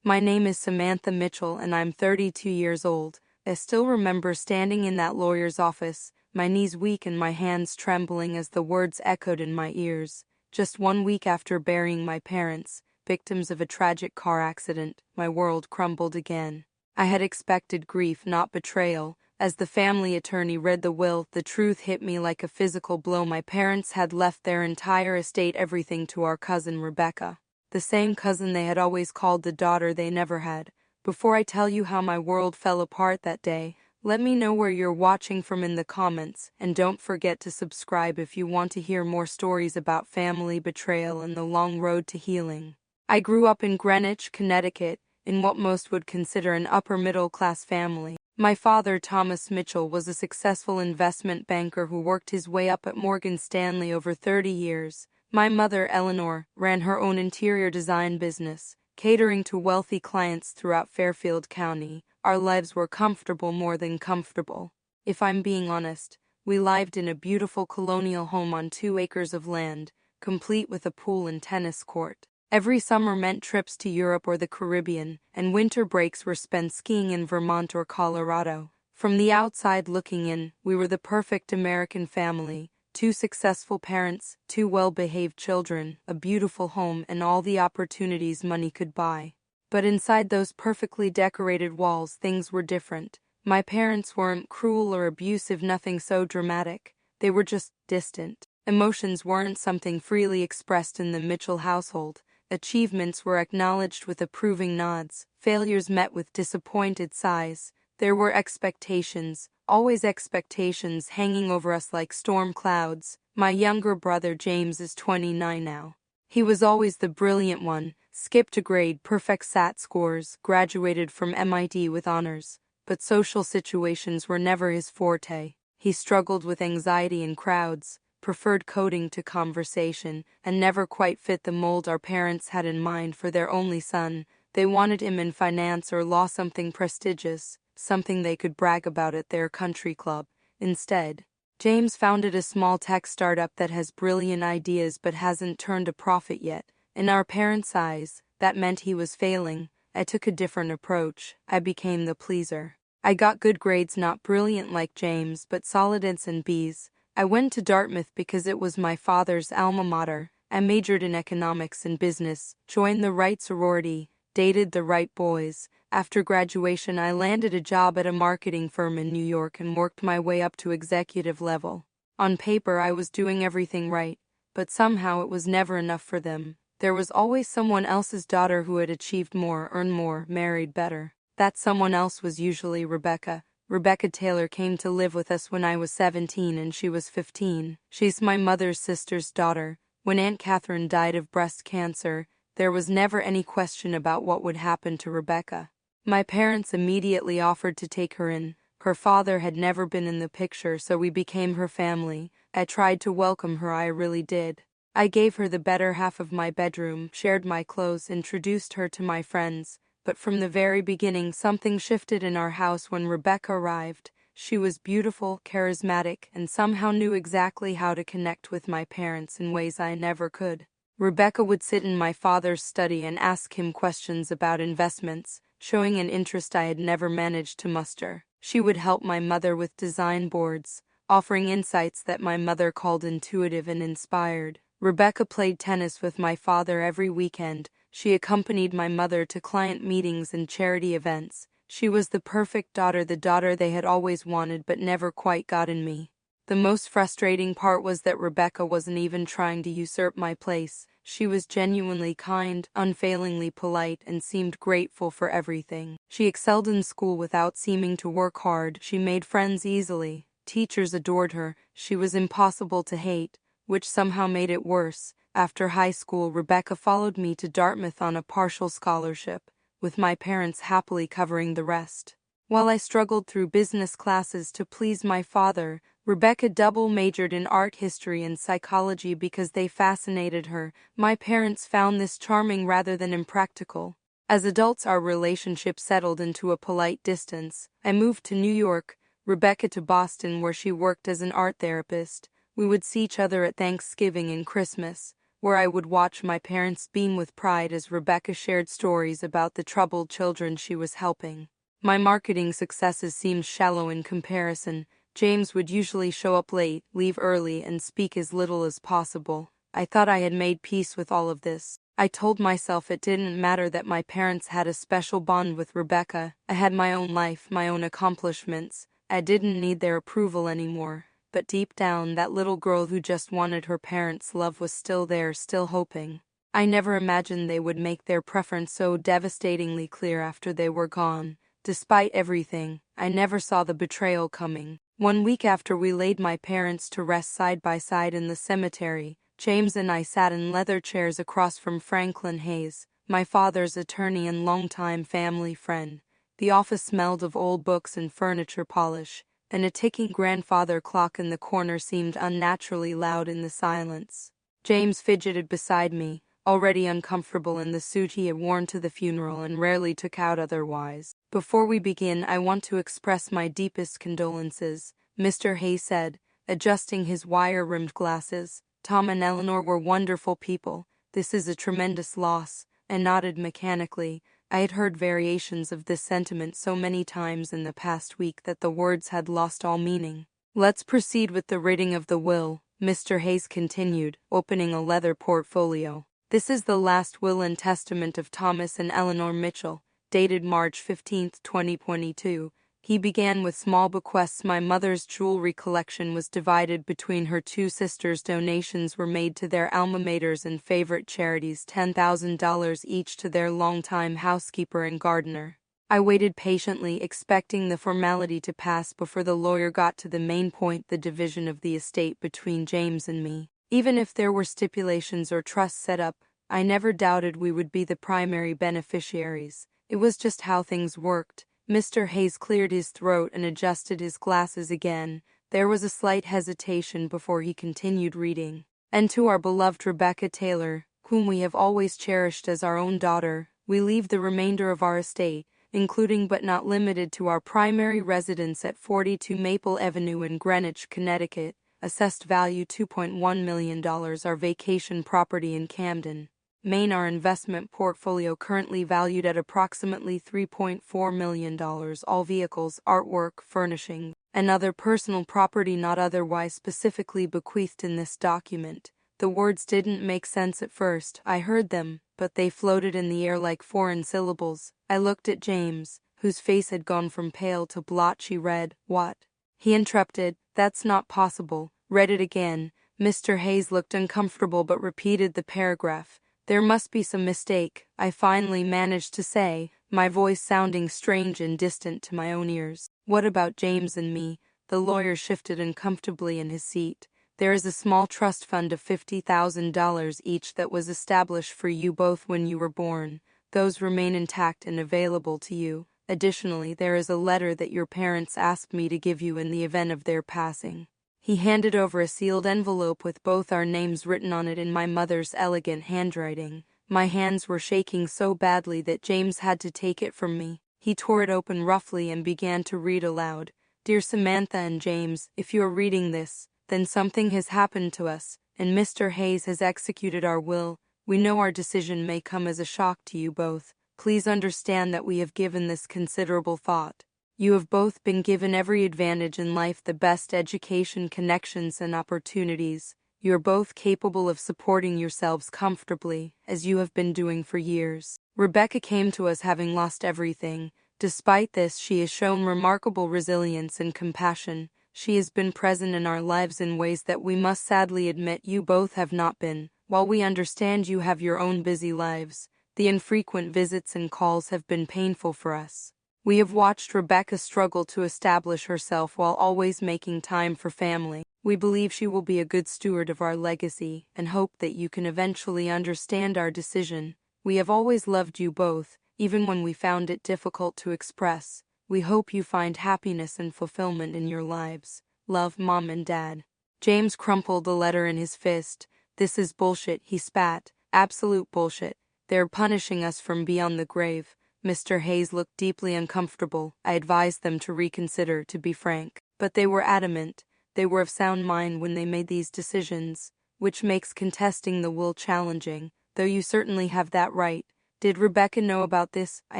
My name is Samantha Mitchell and I'm 32 years old. I still remember standing in that lawyer's office, my knees weak and my hands trembling as the words echoed in my ears. Just 1 week after burying my parents, victims of a tragic car accident, my world crumbled again. I had expected grief, not betrayal. As the family attorney read the will, the truth hit me like a physical blow. My parents had left their entire estate, everything, to our cousin Rebecca. The same cousin they had always called the daughter they never had. Before I tell you how my world fell apart that day, let me know where you're watching from in the comments, and don't forget to subscribe if you want to hear more stories about family betrayal and the long road to healing. I grew up in Greenwich, Connecticut, in what most would consider an upper-middle-class family. My father, Thomas Mitchell, was a successful investment banker who worked his way up at Morgan Stanley over 30 years. My mother, Eleanor, ran her own interior design business, catering to wealthy clients throughout Fairfield County. Our lives were comfortable, more than comfortable. If I'm being honest, we lived in a beautiful colonial home on 2 acres of land, complete with a pool and tennis court. Every summer meant trips to Europe or the Caribbean, and winter breaks were spent skiing in Vermont or Colorado. From the outside looking in, we were the perfect American family. 2 successful parents, 2 well-behaved children, a beautiful home, and all the opportunities money could buy. But inside those perfectly decorated walls, things were different. My parents weren't cruel or abusive, nothing so dramatic. They were just distant. Emotions weren't something freely expressed in the Mitchell household. Achievements were acknowledged with approving nods, failures met with disappointed sighs. There were expectations, always expectations, hanging over us like storm clouds. My younger brother James is 29 now. He was always the brilliant one, skipped a grade, perfect SAT scores, graduated from MIT with honors, but social situations were never his forte. He struggled with anxiety in crowds, preferred coding to conversation, and never quite fit the mold our parents had in mind for their only son. They wanted him in finance or law, something prestigious, something they could brag about at their country club. Instead, James founded a small tech startup that has brilliant ideas but hasn't turned a profit yet. In our parents' eyes, that meant he was failing. I took a different approach. I became the pleaser. I got good grades, not brilliant like James, but solid A's and B's. I went to Dartmouth because it was my father's alma mater. I majored in economics and business, joined the right sorority, dated the right boys. After graduation, I landed a job at a marketing firm in New York and worked my way up to executive level. On paper, I was doing everything right, but somehow it was never enough for them. There was always someone else's daughter who had achieved more, earned more, married better. That someone else was usually Rebecca. Rebecca Taylor came to live with us when I was 17 and she was 15. She's my mother's sister's daughter. When Aunt Catherine died of breast cancer, there was never any question about what would happen to Rebecca. My parents immediately offered to take her in. Her father had never been in the picture, so we became her family. I tried to welcome her, I really did. I gave her the better half of my bedroom, shared my clothes, introduced her to my friends. But from the very beginning, something shifted in our house when Rebecca arrived. She was beautiful, charismatic, and somehow knew exactly how to connect with my parents in ways I never could. Rebecca would sit in my father's study and ask him questions about investments, showing an interest I had never managed to muster. She would help my mother with design boards, offering insights that my mother called intuitive and inspired. Rebecca played tennis with my father every weekend. She accompanied my mother to client meetings and charity events. She was the perfect daughter, the daughter they had always wanted but never quite got in me. The most frustrating part was that Rebecca wasn't even trying to usurp my place. She was genuinely kind, unfailingly polite, and seemed grateful for everything. She excelled in school without seeming to work hard. She made friends easily. Teachers adored her. She was impossible to hate, which somehow made it worse. After high school, Rebecca followed me to Dartmouth on a partial scholarship, with my parents happily covering the rest. While I struggled through business classes to please my father, Rebecca double majored in art history and psychology because they fascinated her. My parents found this charming rather than impractical. As adults, our relationship settled into a polite distance. I moved to New York, Rebecca to Boston, where she worked as an art therapist. We would see each other at Thanksgiving and Christmas. where I would watch my parents beam with pride as Rebecca shared stories about the troubled children she was helping. My marketing successes seemed shallow in comparison. James would usually show up late, leave early, and speak as little as possible. I thought I had made peace with all of this. I told myself it didn't matter that my parents had a special bond with Rebecca. I had my own life, my own accomplishments. I didn't need their approval anymore. But deep down, that little girl who just wanted her parents' love was still there, still hoping. I never imagined they would make their preference so devastatingly clear after they were gone. Despite everything, I never saw the betrayal coming. 1 week after we laid my parents to rest side by side in the cemetery, James and I sat in leather chairs across from Franklin Hayes, my father's attorney and longtime family friend. The office smelled of old books and furniture polish, and a ticking grandfather clock in the corner seemed unnaturally loud in the silence. James fidgeted beside me, already uncomfortable in the suit he had worn to the funeral and rarely took out otherwise. "Before we begin, I want to express my deepest condolences," Mr. Hayes said, adjusting his wire-rimmed glasses. "Tom and Eleanor were wonderful people. This is a tremendous loss," and nodded mechanically. I had heard variations of this sentiment so many times in the past week that the words had lost all meaning. "Let's proceed with the reading of the will," Mr. Hayes continued, opening a leather portfolio. "This is the last will and testament of Thomas and Eleanor Mitchell, dated March 15, 2022. He began with small bequests. My mother's jewelry collection was divided between her two sisters. Donations were made to their alma maters and favorite charities, $10,000 each to their longtime housekeeper and gardener." I waited patiently, expecting the formality to pass before the lawyer got to the main point: the division of the estate between James and me. Even if there were stipulations or trusts set up, I never doubted we would be the primary beneficiaries. It was just how things worked. Mr. Hayes cleared his throat and adjusted his glasses again. There was a slight hesitation before he continued reading. "And to our beloved Rebecca Taylor, whom we have always cherished as our own daughter, we leave the remainder of our estate, including but not limited to our primary residence at 42 Maple Avenue in Greenwich, Connecticut, assessed value $2.1 million, our vacation property in Camden, Maine, our investment portfolio currently valued at approximately $3.4 million, all vehicles, artwork, furnishing, and other personal property not otherwise specifically bequeathed in this document." The words didn't make sense at first. I heard them, but they floated in the air like foreign syllables. I looked at James, whose face had gone from pale to blotchy red. "What?" he interrupted. "That's not possible." Read it again. Mr. Hayes looked uncomfortable but repeated the paragraph. "There must be some mistake," I finally managed to say, my voice sounding strange and distant to my own ears. "What about James and me?" The lawyer shifted uncomfortably in his seat. "There is a small trust fund of $50,000 each that was established for you both when you were born. Those remain intact and available to you. Additionally, there is a letter that your parents asked me to give you in the event of their passing." He handed over a sealed envelope with both our names written on it in my mother's elegant handwriting. My hands were shaking so badly that James had to take it from me. He tore it open roughly and began to read aloud. "Dear Samantha and James, if you are reading this, then something has happened to us, and Mr. Hayes has executed our will. We know our decision may come as a shock to you both. Please understand that we have given this considerable thought. You have both been given every advantage in life, the best education, connections, and opportunities. You are both capable of supporting yourselves comfortably, as you have been doing for years. Rebecca came to us having lost everything. Despite this, she has shown remarkable resilience and compassion. She has been present in our lives in ways that we must sadly admit you both have not been. While we understand you have your own busy lives, the infrequent visits and calls have been painful for us. We have watched Rebecca struggle to establish herself while always making time for family. We believe she will be a good steward of our legacy and hope that you can eventually understand our decision. We have always loved you both, even when we found it difficult to express. We hope you find happiness and fulfillment in your lives. Love, Mom and Dad." James crumpled the letter in his fist. "This is bullshit," he spat. "Absolute bullshit. They're punishing us from beyond the grave." Mr. Hayes looked deeply uncomfortable. I advised them to reconsider, to be frank. But they were adamant. They were of sound mind when they made these decisions. which makes contesting the will challenging, though you certainly have that right. Did Rebecca know about this? I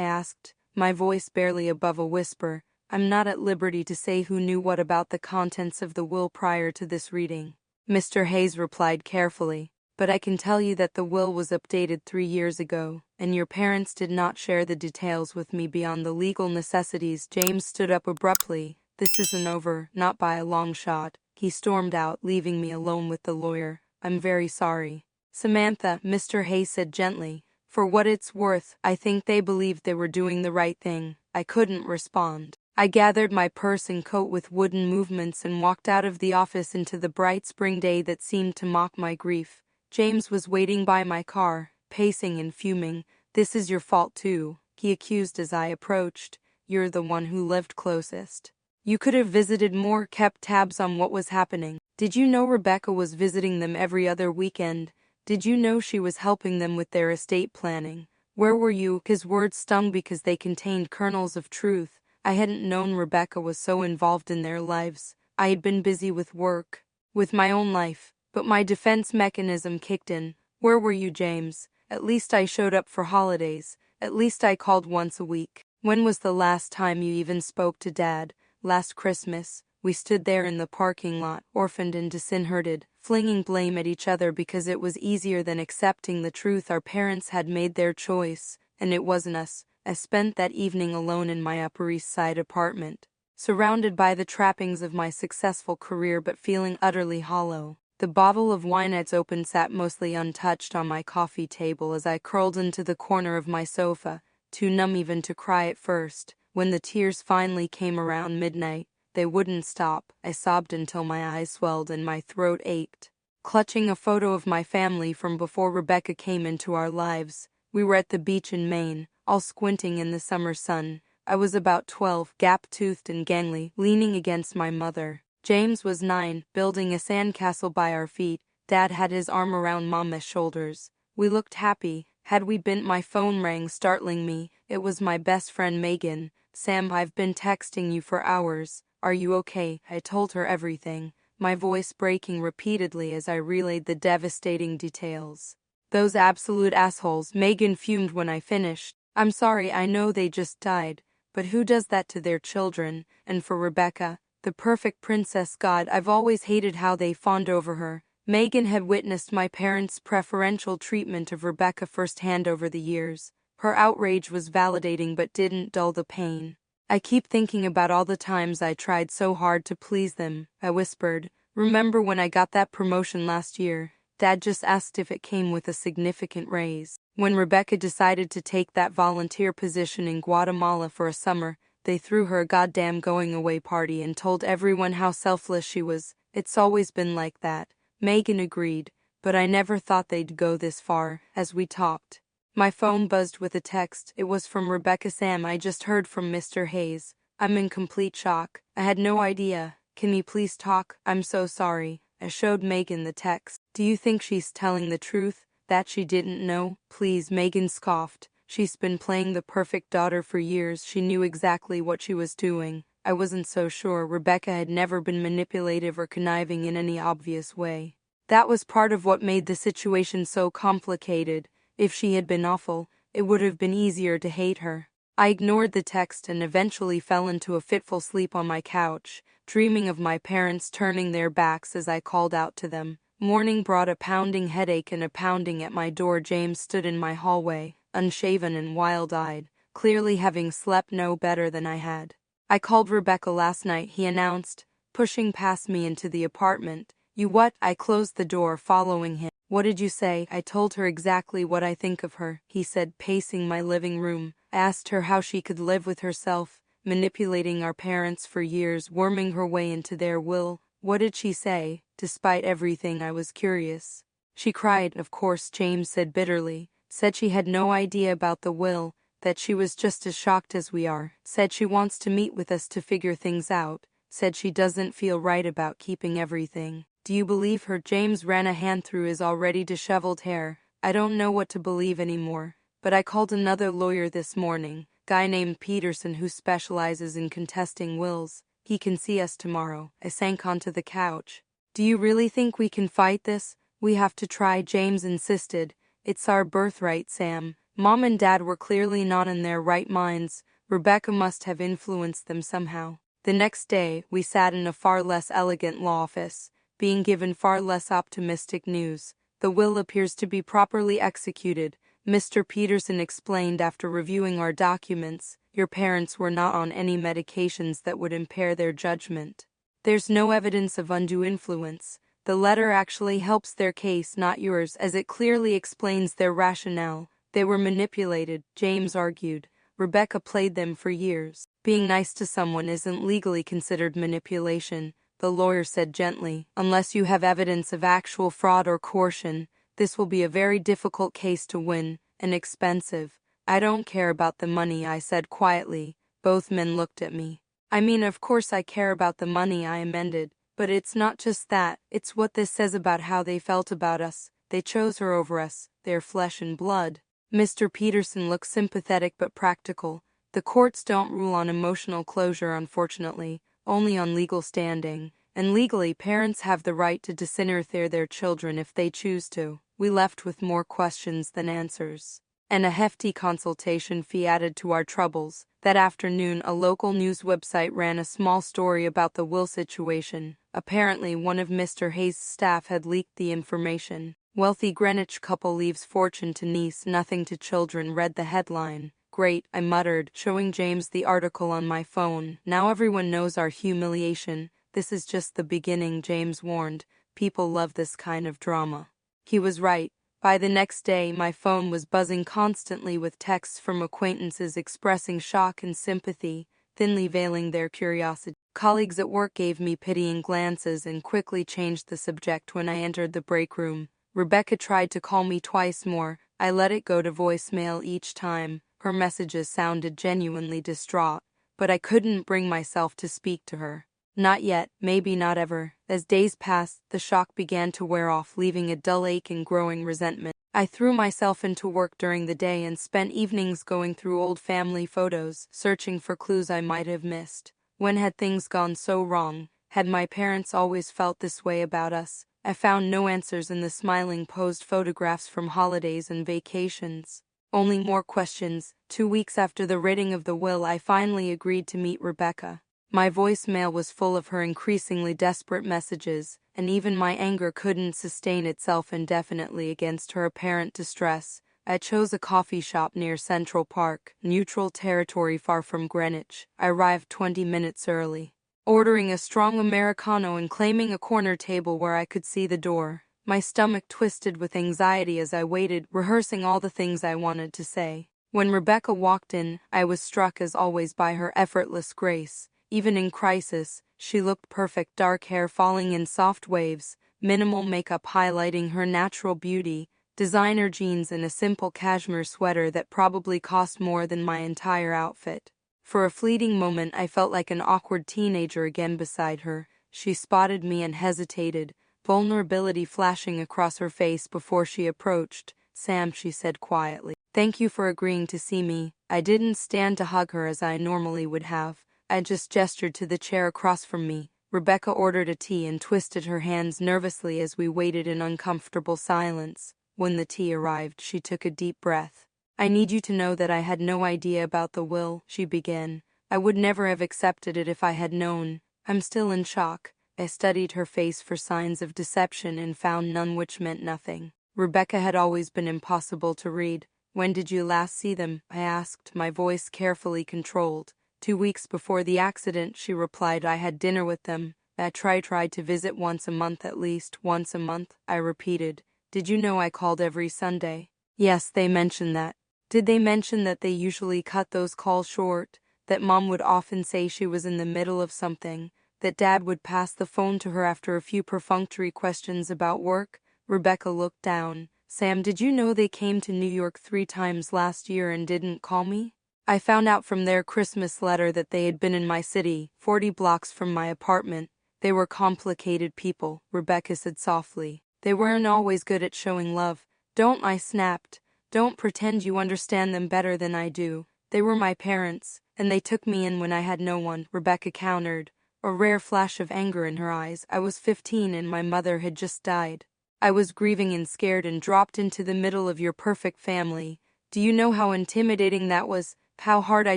asked, my voice barely above a whisper. I'm not at liberty to say who knew what about the contents of the will prior to this reading. Mr. Hayes replied carefully, but I can tell you that the will was updated 3 years ago, and your parents did not share the details with me beyond the legal necessities. James stood up abruptly. This isn't over, not by a long shot. He stormed out, leaving me alone with the lawyer. I'm very sorry. Samantha, Mr. Hayes said gently. For what it's worth, I think they believed they were doing the right thing. I couldn't respond. I gathered my purse and coat with wooden movements and walked out of the office into the bright spring day that seemed to mock my grief. James was waiting by my car, pacing and fuming. This is your fault too, he accused as I approached. You're the one who lived closest. You could have visited more, kept tabs on what was happening. Did you know Rebecca was visiting them every other weekend? Did you know she was helping them with their estate planning? Where were you? His words stung because they contained kernels of truth. I hadn't known Rebecca was so involved in their lives. I had been busy with work, with my own life, but my defense mechanism kicked in. Where were you, James? At least I showed up for holidays. At least I called once a week. When was the last time you even spoke to Dad? Last Christmas. We stood there in the parking lot, orphaned and disinherited, flinging blame at each other because it was easier than accepting the truth. Our parents had made their choice, and it wasn't us. I spent that evening alone in my Upper East Side apartment, surrounded by the trappings of my successful career but feeling utterly hollow. The bottle of wine I'd opened sat mostly untouched on my coffee table as I curled into the corner of my sofa, too numb even to cry at first. When the tears finally came around midnight, they wouldn't stop. I sobbed until my eyes swelled and my throat ached. Clutching a photo of my family from before Rebecca came into our lives, we were at the beach in Maine, all squinting in the summer sun. I was about 12, gap-toothed and gangly, leaning against my mother. James was 9, building a sandcastle by our feet. Dad had his arm around Mama's shoulders. We looked happy. Had we been? My phone rang, startling me. It was my best friend Megan. Sam, I've been texting you for hours. Are you okay? I told her everything, my voice breaking repeatedly as I relayed the devastating details. Those absolute assholes, Megan fumed when I finished. I'm sorry, I know they just died, but who does that to their children? And for Rebecca, the perfect princess god, I've always hated how they fawned over her. Megan had witnessed my parents' preferential treatment of Rebecca firsthand over the years. Her outrage was validating but didn't dull the pain. I keep thinking about all the times I tried so hard to please them, I whispered. Remember when I got that promotion last year? Dad just asked if it came with a significant raise. When Rebecca decided to take that volunteer position in Guatemala for a summer, they threw her a goddamn going-away party and told everyone how selfless she was. It's always been like that. Megan agreed, but I never thought they'd go this far. As we talked, my phone buzzed with a text. It was from Rebecca. Sam, I just heard from Mr. Hayes. I'm in complete shock. I had no idea. Can we please talk? I'm so sorry. I showed Megan the text. Do you think she's telling the truth? That she didn't know? Please, Megan scoffed. She's been playing the perfect daughter for years. She knew exactly what she was doing. I wasn't so sure. Rebecca had never been manipulative or conniving in any obvious way. That was part of what made the situation so complicated. If she had been awful, it would have been easier to hate her. I ignored the text and eventually fell into a fitful sleep on my couch, dreaming of my parents turning their backs as I called out to them. Morning brought a pounding headache and a pounding at my door. James stood in my hallway, unshaven and wild-eyed, clearly having slept no better than I had. I called Rebecca last night, he announced, pushing past me into the apartment. You what? I closed the door, following him. What did you say? I told her exactly what I think of her, he said, pacing my living room. I asked her how she could live with herself, manipulating our parents for years, worming her way into their will. What did she say? Despite everything, I was curious. She cried, of course, James said bitterly. Said she had no idea about the will, that she was just as shocked as we are. Said she wants to meet with us to figure things out. Said she doesn't feel right about keeping everything. Do you believe her? James ran a hand through his already disheveled hair. I don't know what to believe anymore, but I called another lawyer this morning, guy named Peterson who specializes in contesting wills. He can see us tomorrow. I sank onto the couch. Do you really think we can fight this? We have to try, James insisted. It's our birthright, Sam. Mom and Dad were clearly not in their right minds. Rebecca must have influenced them somehow. The next day, we sat in a far less elegant law office, being given far less optimistic news. The will appears to be properly executed, Mr. Peterson explained after reviewing our documents. Your parents were not on any medications that would impair their judgment. There's no evidence of undue influence. The letter actually helps their case, not yours, as it clearly explains their rationale. They were manipulated, James argued. Rebecca played them for years. Being nice to someone isn't legally considered manipulation, the lawyer said gently. Unless you have evidence of actual fraud or coercion, this will be a very difficult case to win, and expensive. I don't care about the money, I said quietly. Both men looked at me. I mean, of course I care about the money, I amended. But it's not just that, it's what this says about how they felt about us. They chose her over us, their flesh and blood. Mr. Peterson looked sympathetic but practical. The courts don't rule on emotional closure, unfortunately, only on legal standing. And legally, parents have the right to disinherit their children if they choose to. We left with more questions than answers. And a hefty consultation fee added to our troubles. That afternoon, a local news website ran a small story about the will situation. Apparently, one of Mr. Hayes' staff had leaked the information. Wealthy Greenwich couple leaves fortune to niece, nothing to children, read the headline. Great, I muttered, showing James the article on my phone. Now everyone knows our humiliation. This is just the beginning, James warned. People love this kind of drama. He was right. By the next day, my phone was buzzing constantly with texts from acquaintances expressing shock and sympathy, thinly veiling their curiosity. Colleagues at work gave me pitying glances and quickly changed the subject when I entered the break room. Rebecca tried to call me twice more. I let it go to voicemail each time. Her messages sounded genuinely distraught, but I couldn't bring myself to speak to her. Not yet, maybe not ever. As days passed, the shock began to wear off, leaving a dull ache and growing resentment. I threw myself into work during the day and spent evenings going through old family photos, searching for clues I might have missed. When had things gone so wrong? Had my parents always felt this way about us? I found no answers in the smiling posed photographs from holidays and vacations. Only more questions. 2 weeks after the reading of the will, I finally agreed to meet Rebecca. My voicemail was full of her increasingly desperate messages, and even my anger couldn't sustain itself indefinitely against her apparent distress. I chose a coffee shop near Central Park, neutral territory far from Greenwich. I arrived 20 minutes early, ordering a strong Americano and claiming a corner table where I could see the door. My stomach twisted with anxiety as I waited, rehearsing all the things I wanted to say. When Rebecca walked in, I was struck as always by her effortless grace. Even in crisis, she looked perfect, dark hair falling in soft waves, minimal makeup highlighting her natural beauty, designer jeans and a simple cashmere sweater that probably cost more than my entire outfit. For a fleeting moment, I felt like an awkward teenager again beside her. She spotted me and hesitated, vulnerability flashing across her face before she approached. "Sam," she said quietly, "thank you for agreeing to see me." I didn't stand to hug her as I normally would have. I just gestured to the chair across from me. Rebecca ordered a tea and twisted her hands nervously as we waited in uncomfortable silence. When the tea arrived, she took a deep breath. "I need you to know that I had no idea about the will," she began. "I would never have accepted it if I had known. I'm still in shock." I studied her face for signs of deception and found none, which meant nothing. Rebecca had always been impossible to read. "When did you last see them?" I asked, my voice carefully controlled. 2 weeks before the accident," she replied. "I had dinner with them. I tried to visit once a month at least." "Once a month," I repeated. "Did you know I called every Sunday?" "Yes, they mentioned that." "Did they mention that they usually cut those calls short? That Mom would often say she was in the middle of something? That Dad would pass the phone to her after a few perfunctory questions about work?" Rebecca looked down. "Sam, did you know they came to New York 3 times last year and didn't call me? I found out from their Christmas letter that they had been in my city, 40 blocks from my apartment. They were complicated people," Rebecca said softly. "They weren't always good at showing love." "Don't," I snapped. "Don't pretend you understand them better than I do. They were my parents, and they took me in when I had no one," Rebecca countered, a rare flash of anger in her eyes. "I was 15 and my mother had just died." I was grieving and scared and dropped into the middle of your perfect family. Do you know how intimidating that was? How hard I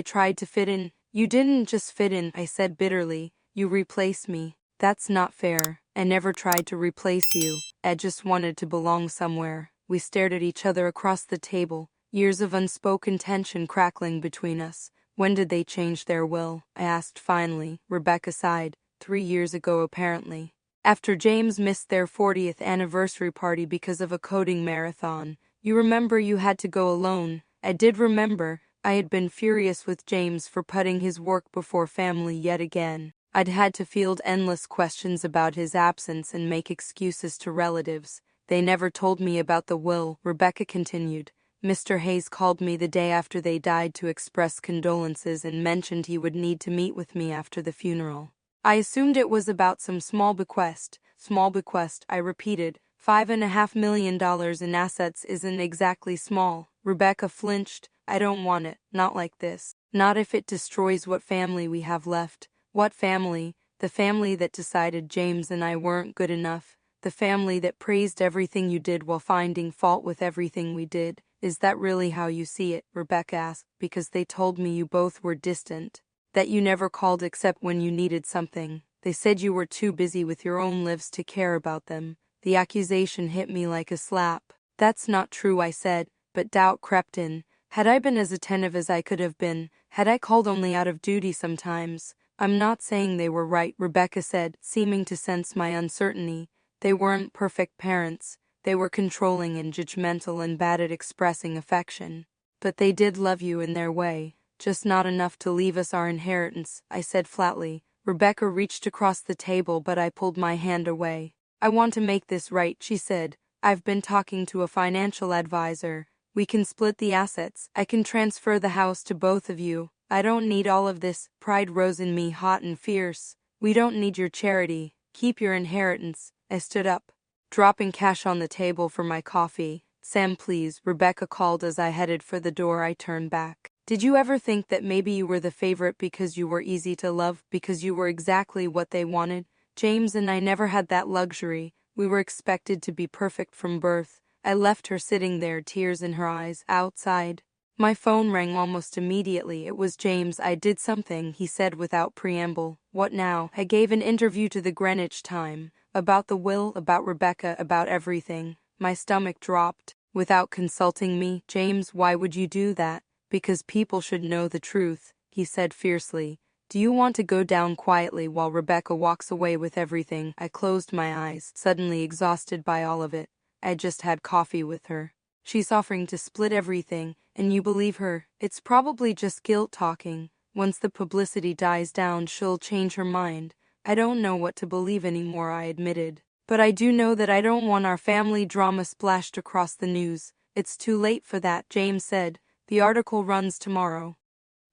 tried to fit in? You didn't just fit in, I said bitterly. You replaced me. That's not fair. I never tried to replace you. I just wanted to belong somewhere. We stared at each other across the table, years of unspoken tension crackling between us. When did they change their will? I asked finally. Rebecca sighed. 3 years ago, apparently. After James missed their 40th anniversary party because of a coding marathon. You remember you had to go alone. I did remember. I had been furious with James for putting his work before family yet again. I'd had to field endless questions about his absence and make excuses to relatives. They never told me about the will, Rebecca continued. Mr. Hayes called me the day after they died to express condolences and mentioned he would need to meet with me after the funeral. I assumed it was about some small bequest. Small bequest, I repeated. $5.5 million in assets isn't exactly small. Rebecca flinched. I don't want it. Not like this. Not if it destroys what family we have left. What family? The family that decided James and I weren't good enough. The family that praised everything you did while finding fault with everything we did. Is that really how you see it? Rebecca asked. Because they told me you both were distant. That you never called except when you needed something. They said you were too busy with your own lives to care about them. The accusation hit me like a slap. That's not true, I said, but doubt crept in. Had I been as attentive as I could have been, had I called only out of duty sometimes? I'm not saying they were right, Rebecca said, seeming to sense my uncertainty. They weren't perfect parents. They were controlling and judgmental and bad at expressing affection. But they did love you in their way. Just not enough to leave us our inheritance, I said flatly. Rebecca reached across the table, but I pulled my hand away. I want to make this right, she said. I've been talking to a financial advisor. We can split the assets. I can transfer the house to both of you. I don't need all of this. Pride rose in me hot and fierce. We don't need your charity. Keep your inheritance. I stood up, dropping cash on the table for my coffee. Sam, please, Rebecca called as I headed for the door. I turned back. Did you ever think that maybe you were the favorite because you were easy to love, because you were exactly what they wanted? James and I never had that luxury. We were expected to be perfect from birth. I left her sitting there, tears in her eyes, outside. My phone rang almost immediately. It was James. I did something, he said without preamble. What now? I gave an interview to the Greenwich Time. About the will, about Rebecca, about everything. My stomach dropped. Without consulting me? James, why would you do that? Because people should know the truth, he said fiercely. Do you want to go down quietly while Rebecca walks away with everything? I closed my eyes, suddenly exhausted by all of it. I just had coffee with her. She's offering to split everything, and you believe her. It's probably just guilt talking. Once the publicity dies down, she'll change her mind. I don't know what to believe anymore, I admitted. But I do know that I don't want our family drama splashed across the news. It's too late for that, James said. The article runs tomorrow.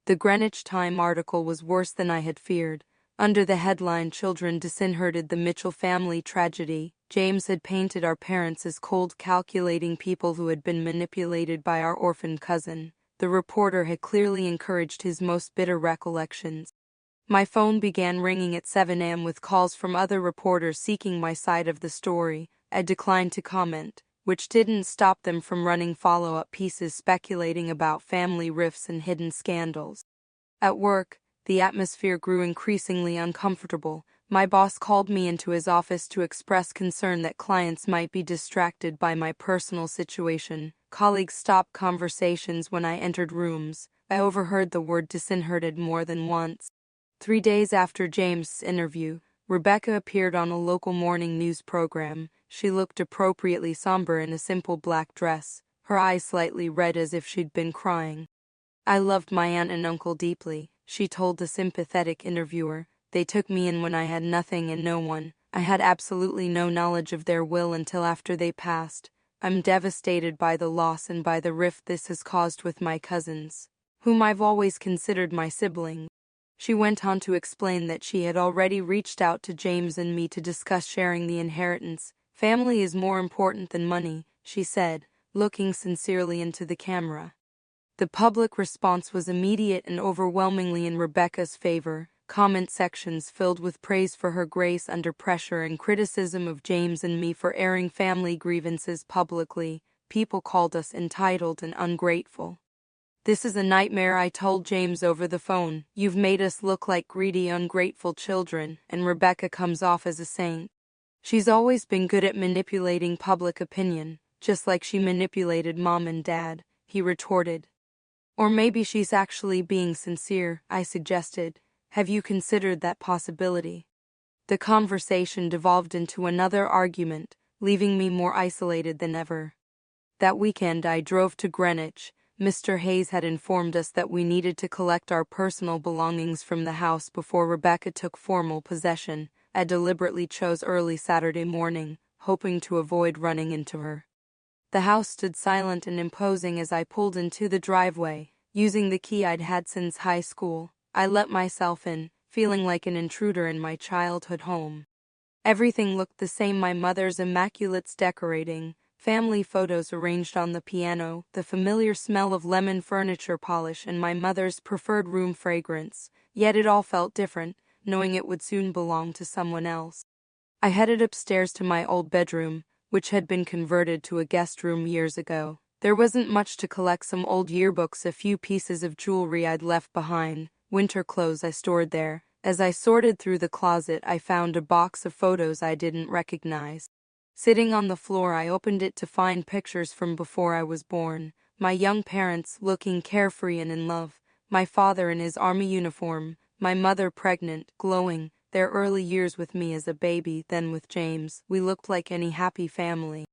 The Greenwich Time article was worse than I had feared. Under the headline "Children Disinherited: The Mitchell Family Tragedy," James had painted our parents as cold, calculating people who had been manipulated by our orphaned cousin. The reporter had clearly encouraged his most bitter recollections. My phone began ringing at 7 a.m. with calls from other reporters seeking my side of the story. I declined to comment, which didn't stop them from running follow-up pieces speculating about family rifts and hidden scandals. At work, the atmosphere grew increasingly uncomfortable. My boss called me into his office to express concern that clients might be distracted by my personal situation. Colleagues stopped conversations when I entered rooms. I overheard the word disinherited more than once. 3 days after James' interview, Rebecca appeared on a local morning news program. She looked appropriately somber in a simple black dress, her eyes slightly red as if she'd been crying. I loved my aunt and uncle deeply, she told the sympathetic interviewer. They took me in when I had nothing and no one. I had absolutely no knowledge of their will until after they passed. I'm devastated by the loss and by the rift this has caused with my cousins, whom I've always considered my siblings. She went on to explain that she had already reached out to James and me to discuss sharing the inheritance. Family is more important than money, she said, looking sincerely into the camera. The public response was immediate and overwhelmingly in Rebecca's favor. comment sections filled with praise for her grace under pressure and criticism of James and me for airing family grievances publicly. People called us entitled and ungrateful. "This is a nightmare," I told James over the phone. "You've made us look like greedy, ungrateful children, and Rebecca comes off as a saint. She's always been good at manipulating public opinion, just like she manipulated Mom and Dad," he retorted. "Or maybe she's actually being sincere," I suggested. "Have you considered that possibility?" The conversation devolved into another argument, leaving me more isolated than ever. That weekend I drove to Greenwich. Mr. Hayes had informed us that we needed to collect our personal belongings from the house before Rebecca took formal possession. I deliberately chose early Saturday morning, hoping to avoid running into her. The house stood silent and imposing as I pulled into the driveway. Using the key I'd had since high school, I let myself in, feeling like an intruder in my childhood home. Everything looked the same: my mother's immaculate decorating, family photos arranged on the piano, the familiar smell of lemon furniture polish, and my mother's preferred room fragrance. Yet it all felt different, knowing it would soon belong to someone else. I headed upstairs to my old bedroom, which had been converted to a guest room years ago. There wasn't much to collect: some old yearbooks, a few pieces of jewelry I'd left behind, winter clothes I stored there. As I sorted through the closet, I found a box of photos I didn't recognize. Sitting on the floor, I opened it to find pictures from before I was born. My young parents, looking carefree and in love. My father in his army uniform. My mother pregnant, glowing. Their early years with me as a baby, then with James. We looked like any happy family.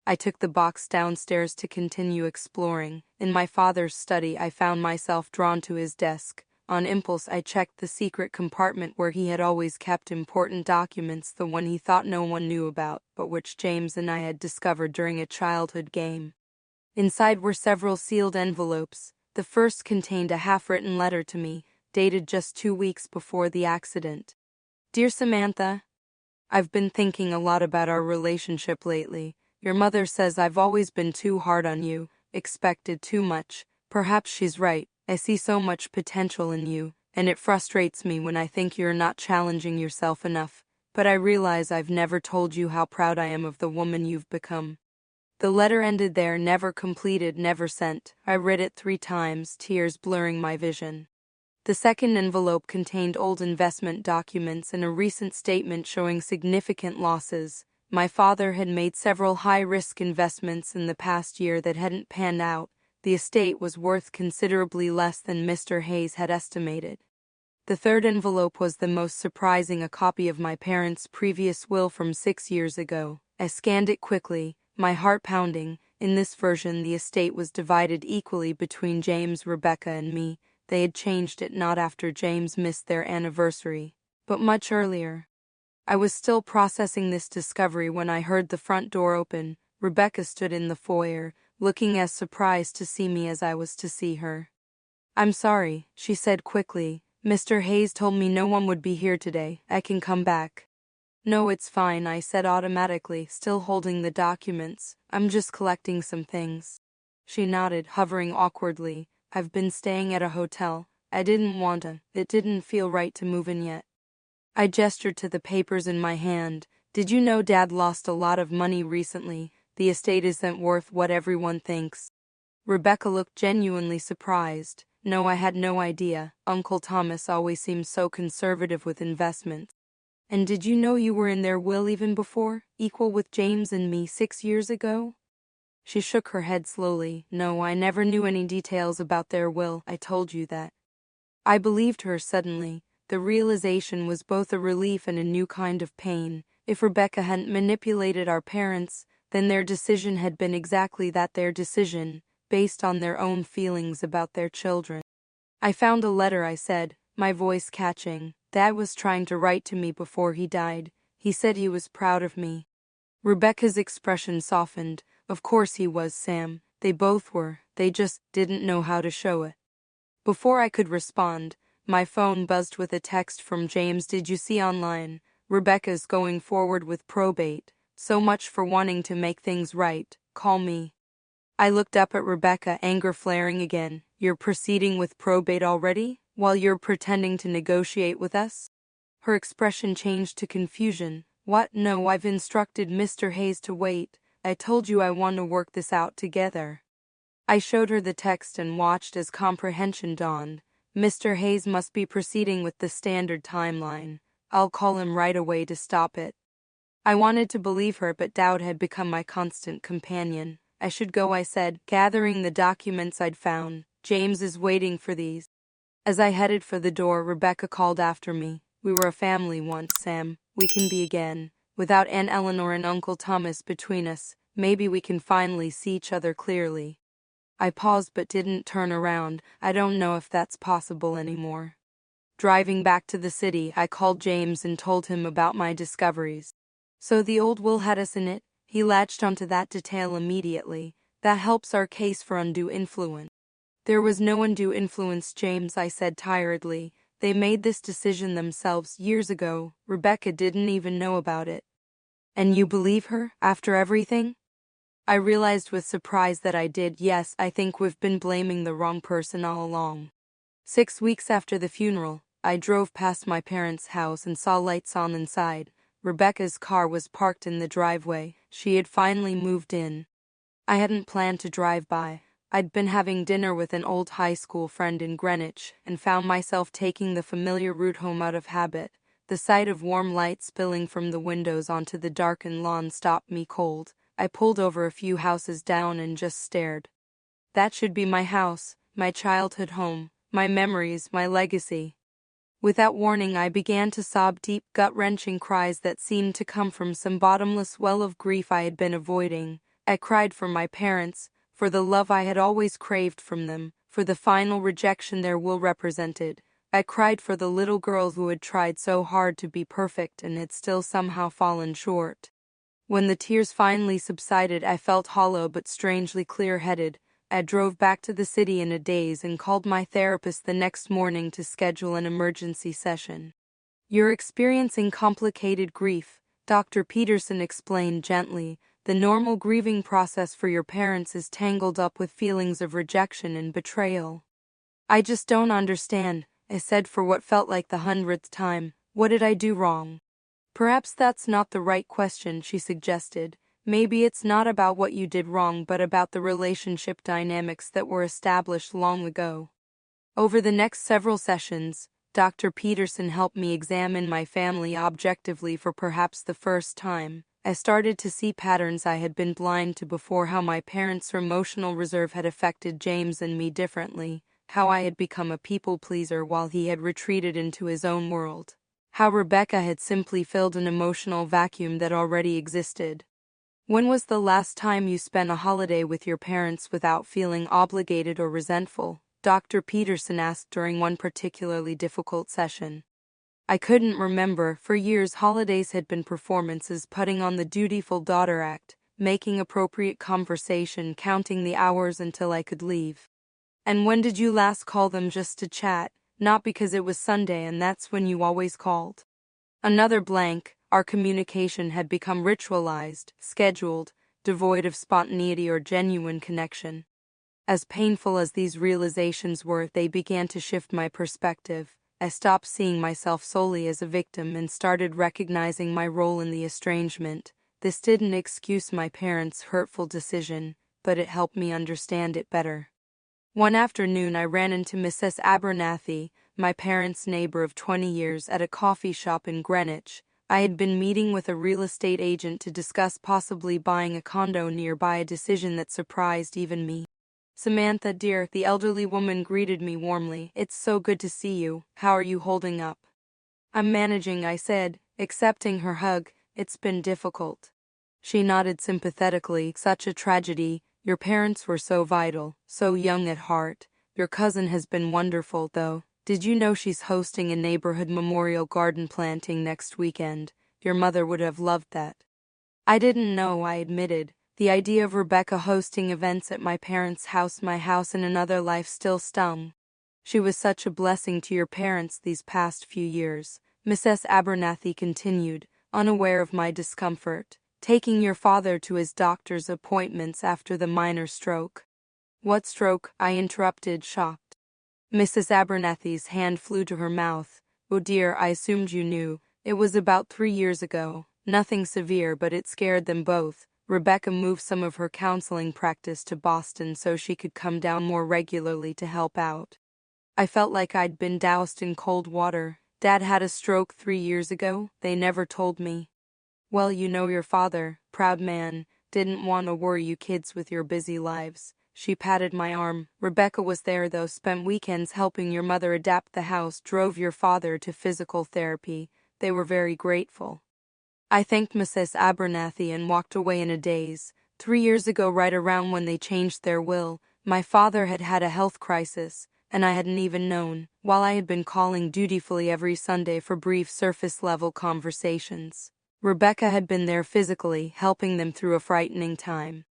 I took the box downstairs to continue exploring. In my father's study, I found myself drawn to his desk. On impulse, I checked the secret compartment where he had always kept important documents, the one he thought no one knew about, but which James and I had discovered during a childhood game. Inside were several sealed envelopes. The first contained a half-written letter to me, dated just 2 weeks before the accident. "Dear Samantha, I've been thinking a lot about our relationship lately. Your mother says I've always been too hard on you, expected too much. Perhaps she's right. I see so much potential in you, and it frustrates me when I think you're not challenging yourself enough. But I realize I've never told you how proud I am of the woman you've become." The letter ended there, never completed, never sent. I read it 3 times, tears blurring my vision. The second envelope contained old investment documents and a recent statement showing significant losses. My father had made several high-risk investments in the past year that hadn't panned out. The estate was worth considerably less than Mr. Hayes had estimated. The third envelope was the most surprising, a copy of my parents' previous will from 6 years ago. I scanned it quickly, my heart pounding. In this version, the estate was divided equally between James, Rebecca, and me. They had changed it not after James missed their anniversary, but much earlier. I was still processing this discovery when I heard the front door open. Rebecca stood in the foyer, looking as surprised to see me as I was to see her. "I'm sorry," she said quickly. "Mr. Hayes told me no one would be here today. I can come back." "No, it's fine," I said automatically, still holding the documents. "I'm just collecting some things." She nodded, hovering awkwardly. "I've been staying at a hotel. I didn't want to. It didn't feel right to move in yet." I gestured to the papers in my hand. "Did you know Dad lost a lot of money recently? The estate isn't worth what everyone thinks." Rebecca looked genuinely surprised. "No, I had no idea. Uncle Thomas always seemed so conservative with investments." "And did you know you were in their will even before, equal with James and me 6 years ago?" She shook her head slowly. "No, I never knew any details about their will. I told you that." I believed her suddenly. The realization was both a relief and a new kind of pain. If Rebecca hadn't manipulated our parents, then their decision had been exactly that, their decision, based on their own feelings about their children. "I found a letter," I said, my voice catching. "Dad was trying to write to me before he died. He said he was proud of me." Rebecca's expression softened. "Of course he was, Sam. They both were. They just didn't know how to show it." Before I could respond, my phone buzzed with a text from James. "Did you see online? Rebecca's going forward with probate. So much for wanting to make things right. Call me." I looked up at Rebecca, anger flaring again. "You're proceeding with probate already? While you're pretending to negotiate with us? Her expression changed to confusion. What? No, I've instructed Mr. Hayes to wait. I told you I want to work this out together. I showed her the text and watched as comprehension dawned. Mr. Hayes must be proceeding with the standard timeline. I'll call him right away to stop it. I wanted to believe her, but doubt had become my constant companion. I should go, I said, gathering the documents I'd found. James is waiting for these. As I headed for the door, Rebecca called after me. We were a family once, Sam. We can be again. Without Aunt Eleanor and Uncle Thomas between us, maybe we can finally see each other clearly. I paused but didn't turn around. I don't know if that's possible anymore. Driving back to the city, I called James and told him about my discoveries. So the old will had us in it. He latched onto that detail immediately. That helps our case for undue influence. There was no undue influence, James, I said tiredly. They made this decision themselves years ago. Rebecca didn't even know about it. And you believe her, after everything? I realized with surprise that I did. Yes, I think we've been blaming the wrong person all along. 6 weeks after the funeral, I drove past my parents' house and saw lights on inside. Rebecca's car was parked in the driveway. She had finally moved in. I hadn't planned to drive by. I'd been having dinner with an old high school friend in Greenwich and found myself taking the familiar route home out of habit. The sight of warm light spilling from the windows onto the darkened lawn stopped me cold. I pulled over a few houses down and just stared. That should be my house, my childhood home, my memories, my legacy. Without warning, I began to sob deep, gut-wrenching cries that seemed to come from some bottomless well of grief I had been avoiding. I cried for my parents, for the love I had always craved from them, for the final rejection their will represented. I cried for the little girl who had tried so hard to be perfect and had still somehow fallen short. When the tears finally subsided, I felt hollow but strangely clear-headed. I drove back to the city in a daze and called my therapist the next morning to schedule an emergency session. You're experiencing complicated grief, Dr. Peterson explained gently. The normal grieving process for your parents is tangled up with feelings of rejection and betrayal. I just don't understand, I said for what felt like the 100th time. What did I do wrong? Perhaps that's not the right question, she suggested. Maybe it's not about what you did wrong but about the relationship dynamics that were established long ago. Over the next several sessions, Dr. Peterson helped me examine my family objectively for perhaps the first time. I started to see patterns I had been blind to before, how my parents' emotional reserve had affected James and me differently, how I had become a people-pleaser while he had retreated into his own world, how Rebecca had simply filled an emotional vacuum that already existed. When was the last time you spent a holiday with your parents without feeling obligated or resentful? Dr. Peterson asked during one particularly difficult session. I couldn't remember. For years, holidays had been performances, putting on the dutiful daughter act, making appropriate conversation, counting the hours until I could leave. And when did you last call them just to chat, not because it was Sunday and that's when you always called? Another blank. Our communication had become ritualized, scheduled, devoid of spontaneity or genuine connection. As painful as these realizations were, they began to shift my perspective. I stopped seeing myself solely as a victim and started recognizing my role in the estrangement. This didn't excuse my parents' hurtful decision, but it helped me understand it better. One afternoon I ran into Mrs. Abernathy, my parents' neighbor of 20 years, at a coffee shop in Greenwich. I had been meeting with a real estate agent to discuss possibly buying a condo nearby, a decision that surprised even me. Samantha, dear, the elderly woman greeted me warmly. It's so good to see you. How are you holding up? I'm managing, I said, accepting her hug. It's been difficult. She nodded sympathetically. Such a tragedy. Your parents were so vital, so young at heart. Your cousin has been wonderful, though. Did you know she's hosting a neighborhood memorial garden planting next weekend? Your mother would have loved that. I didn't know, I admitted. The idea of Rebecca hosting events at my parents' house, my house in another life, still stung. She was such a blessing to your parents these past few years, Mrs. Abernathy continued, unaware of my discomfort. Taking your father to his doctor's appointments after the minor stroke. What stroke? I interrupted, shocked. Mrs. Abernathy's hand flew to her mouth. Oh dear, I assumed you knew. It was about 3 years ago. Nothing severe, but it scared them both. Rebecca moved some of her counseling practice to Boston so she could come down more regularly to help out. I felt like I'd been doused in cold water. Dad had a stroke 3 years ago. They never told me. Well, you know your father, proud man, didn't want to worry you kids with your busy lives. She patted my arm. Rebecca was there though, spent weekends helping your mother adapt the house, drove your father to physical therapy. They were very grateful. I thanked Mrs. Abernathy and walked away in a daze. 3 years ago, right around when they changed their will, my father had had a health crisis, and I hadn't even known, while I had been calling dutifully every Sunday for brief surface-level conversations. Rebecca had been there physically, helping them through a frightening time.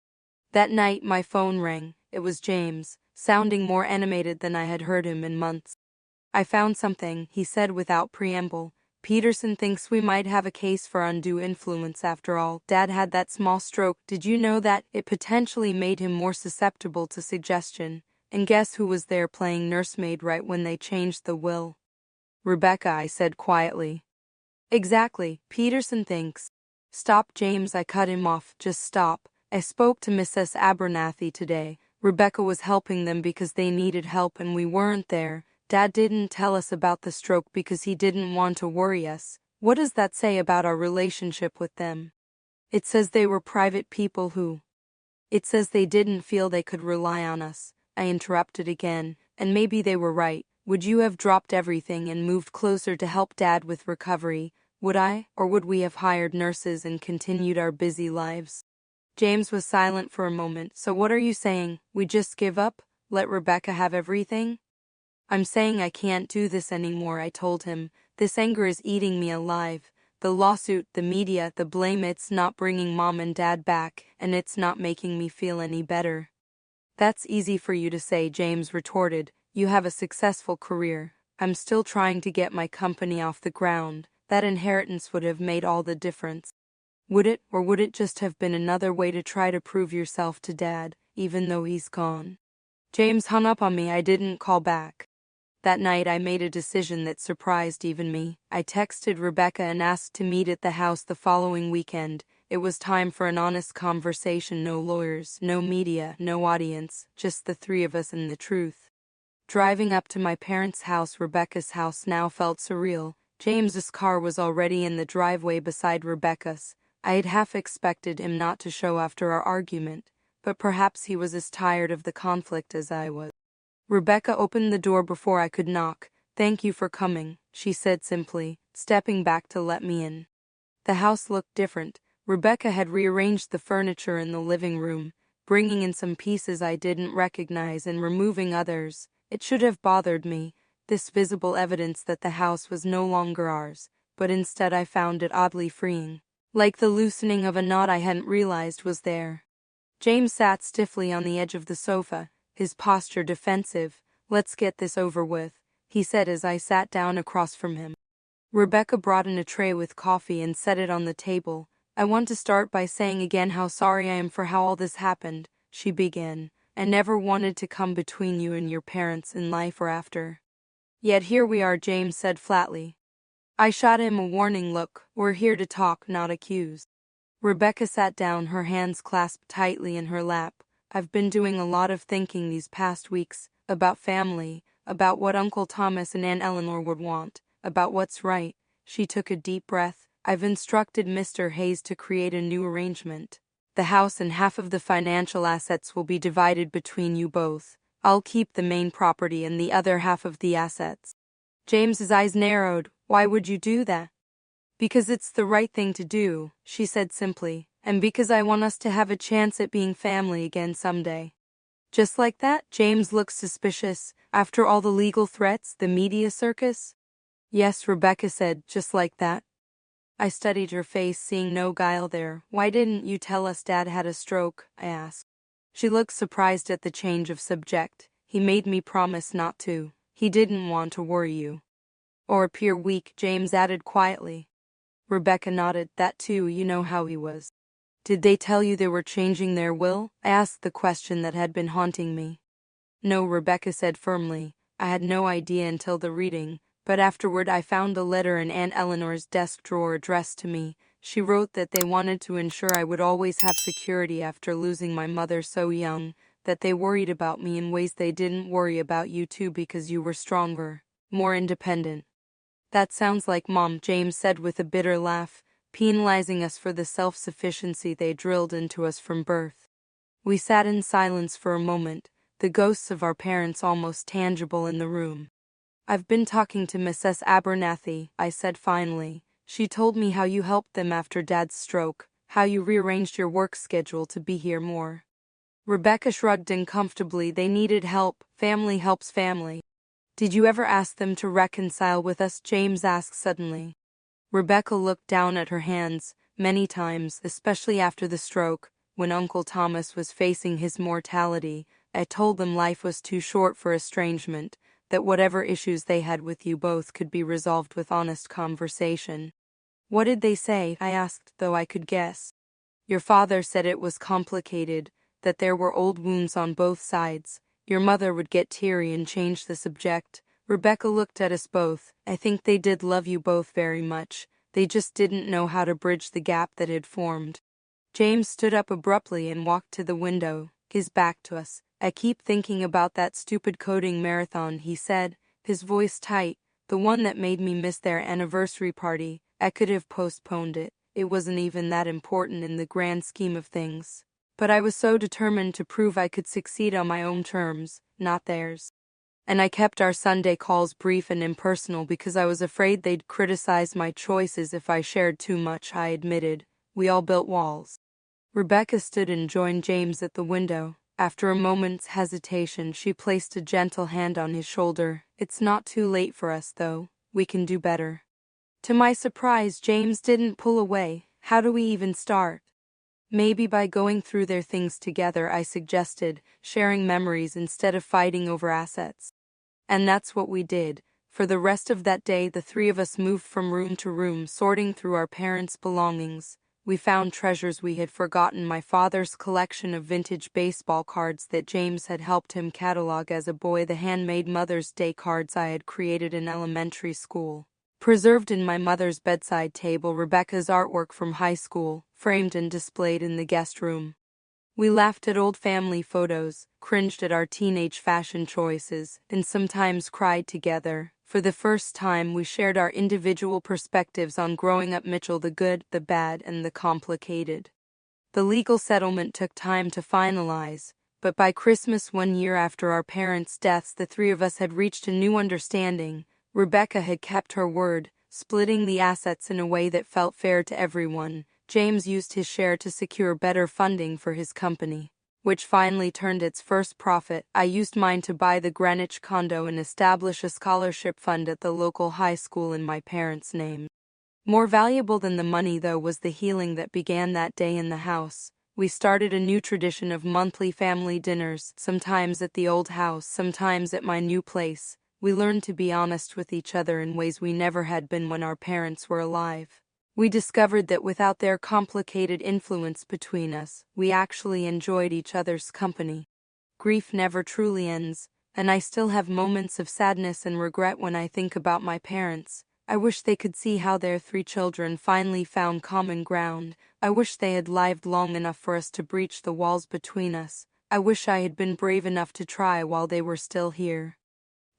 That night my phone rang. It was James, sounding more animated than I had heard him in months. I found something, he said without preamble. Peterson thinks we might have a case for undue influence after all. Dad had that small stroke. Did you know that it potentially made him more susceptible to suggestion? And guess who was there playing nursemaid right when they changed the will? Rebecca, I said quietly. Exactly, Peterson thinks. Stop, James, I cut him off. Just stop. I spoke to Mrs. Abernathy today. Rebecca was helping them because they needed help and we weren't there. Dad didn't tell us about the stroke because he didn't want to worry us. What does that say about our relationship with them? It says they were private people who... It says they didn't feel they could rely on us. I interrupted again, and maybe they were right. Would you have dropped everything and moved closer to help Dad with recovery? Would I, or would we have hired nurses and continued our busy lives? James was silent for a moment. So what are you saying? We just give up? Let Rebecca have everything? I'm saying I can't do this anymore, I told him. This anger is eating me alive. The lawsuit, the media, the blame, it's not bringing Mom and Dad back, and it's not making me feel any better. That's easy for you to say, James retorted. You have a successful career. I'm still trying to get my company off the ground. That inheritance would have made all the difference. Would it, or would it just have been another way to try to prove yourself to Dad, even though he's gone? James hung up on me. I didn't call back. That night I made a decision that surprised even me. I texted Rebecca and asked to meet at the house the following weekend. It was time for an honest conversation, no lawyers, no media, no audience, just the three of us and the truth. Driving up to my parents' house, Rebecca's house, now felt surreal. James's car was already in the driveway beside Rebecca's. I had half expected him not to show after our argument, but perhaps he was as tired of the conflict as I was. Rebecca opened the door before I could knock. Thank you for coming, she said simply, stepping back to let me in. The house looked different. Rebecca had rearranged the furniture in the living room, bringing in some pieces I didn't recognize and removing others. It should have bothered me, this visible evidence that the house was no longer ours, but instead I found it oddly freeing, like the loosening of a knot I hadn't realized was there. James sat stiffly on the edge of the sofa, his posture defensive. Let's get this over with, he said as I sat down across from him. Rebecca brought in a tray with coffee and set it on the table. I want to start by saying again how sorry I am for how all this happened, she began. I never wanted to come between you and your parents in life or after. Yet here we are, James said flatly. I shot him a warning look. We're here to talk, not accuse. Rebecca sat down, her hands clasped tightly in her lap. I've been doing a lot of thinking these past weeks, about family, about what Uncle Thomas and Aunt Eleanor would want, about what's right. She took a deep breath. I've instructed Mr. Hayes to create a new arrangement. The house and half of the financial assets will be divided between you both. I'll keep the main property and the other half of the assets. James's eyes narrowed. Why would you do that? Because it's the right thing to do, she said simply, and because I want us to have a chance at being family again someday. Just like that? James looked suspicious. After all the legal threats, the media circus? Yes, Rebecca said, just like that. I studied her face, seeing no guile there. Why didn't you tell us Dad had a stroke? I asked. She looked surprised at the change of subject. He made me promise not to. He didn't want to worry you. Or appear weak, James added quietly. Rebecca nodded. That too, you know how he was. Did they tell you they were changing their will? I asked the question that had been haunting me. No, Rebecca said firmly. I had no idea until the reading, but afterward I found a letter in Aunt Eleanor's desk drawer addressed to me. She wrote that they wanted to ensure I would always have security after losing my mother so young, that they worried about me in ways they didn't worry about you too because you were stronger, more independent. That sounds like Mom, James said with a bitter laugh, penalizing us for the self-sufficiency they drilled into us from birth. We sat in silence for a moment, the ghosts of our parents almost tangible in the room. "I've been talking to Mrs. Abernathy," I said finally. "She told me how you helped them after Dad's stroke, how you rearranged your work schedule to be here more." Rebecca shrugged uncomfortably. "They needed help. Family helps family." "Did you ever ask them to reconcile with us?" James asked suddenly. Rebecca looked down at her hands. "Many times, especially after the stroke, when Uncle Thomas was facing his mortality, I told them life was too short for estrangement, that whatever issues they had with you both could be resolved with honest conversation." "What did they say?" I asked, though I could guess. "Your father said it was complicated, that there were old wounds on both sides." Your mother would get teary and change the subject. Rebecca looked at us both. "I think they did love you both very much. They just didn't know how to bridge the gap that had formed." James stood up abruptly and walked to the window, his back to us. "I keep thinking about that stupid coding marathon," he said, his voice tight, "the one that made me miss their anniversary party. I could have postponed it. It wasn't even that important in the grand scheme of things. But I was so determined to prove I could succeed on my own terms, not theirs. And I kept our Sunday calls brief and impersonal because I was afraid they'd criticize my choices if I shared too much," I admitted. "We all built walls." Rebecca stood and joined James at the window. After a moment's hesitation, she placed a gentle hand on his shoulder. "It's not too late for us, though. We can do better." To my surprise, James didn't pull away. "How do we even start?" "Maybe by going through their things together," I suggested, "sharing memories instead of fighting over assets." And that's what we did. For the rest of that day, the three of us moved from room to room, sorting through our parents' belongings. We found treasures we had forgotten: my father's collection of vintage baseball cards that James had helped him catalog as a boy, the handmade Mother's Day cards I had created in elementary school. Preserved in my mother's bedside table, Rebecca's artwork from high school, framed and displayed in the guest room. We laughed at old family photos, cringed at our teenage fashion choices, and sometimes cried together. For the first time, we shared our individual perspectives on growing up Mitchell: the good, the bad, and the complicated. The legal settlement took time to finalize, but by Christmas 1 year after our parents' deaths, the three of us had reached a new understanding. Rebecca had kept her word, splitting the assets in a way that felt fair to everyone. James used his share to secure better funding for his company, which finally turned its first profit. I used mine to buy the Greenwich condo and establish a scholarship fund at the local high school in my parents' name. More valuable than the money, though, was the healing that began that day in the house. We started a new tradition of monthly family dinners, sometimes at the old house, sometimes at my new place. We learned to be honest with each other in ways we never had been when our parents were alive. We discovered that without their complicated influence between us, we actually enjoyed each other's company. Grief never truly ends, and I still have moments of sadness and regret when I think about my parents. I wish they could see how their 3 children finally found common ground. I wish they had lived long enough for us to breach the walls between us. I wish I had been brave enough to try while they were still here.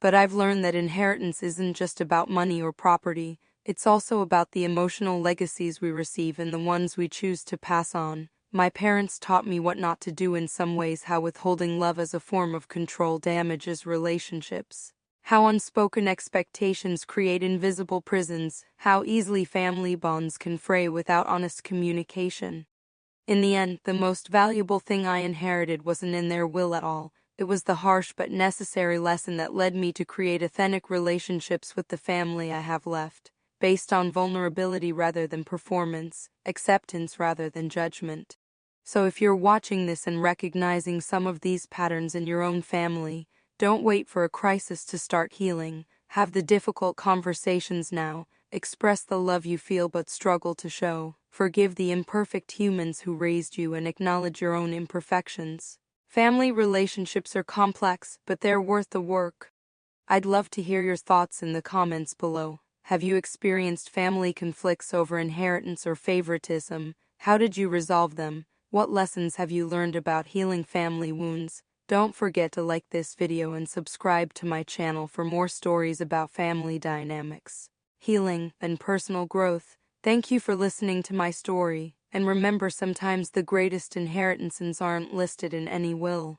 But I've learned that inheritance isn't just about money or property. It's also about the emotional legacies we receive and the ones we choose to pass on. My parents taught me what not to do in some ways: how withholding love as a form of control damages relationships, how unspoken expectations create invisible prisons, how easily family bonds can fray without honest communication. In the end, the most valuable thing I inherited wasn't in their will at all. It was the harsh but necessary lesson that led me to create authentic relationships with the family I have left, based on vulnerability rather than performance, acceptance rather than judgment. So if you're watching this and recognizing some of these patterns in your own family, don't wait for a crisis to start healing. Have the difficult conversations now. Express the love you feel but struggle to show. Forgive the imperfect humans who raised you and acknowledge your own imperfections. Family relationships are complex, but they're worth the work. I'd love to hear your thoughts in the comments below. Have you experienced family conflicts over inheritance or favoritism? How did you resolve them? What lessons have you learned about healing family wounds? Don't forget to like this video and subscribe to my channel for more stories about family dynamics, healing, and personal growth. Thank you for listening to my story, and remember, sometimes the greatest inheritances aren't listed in any will.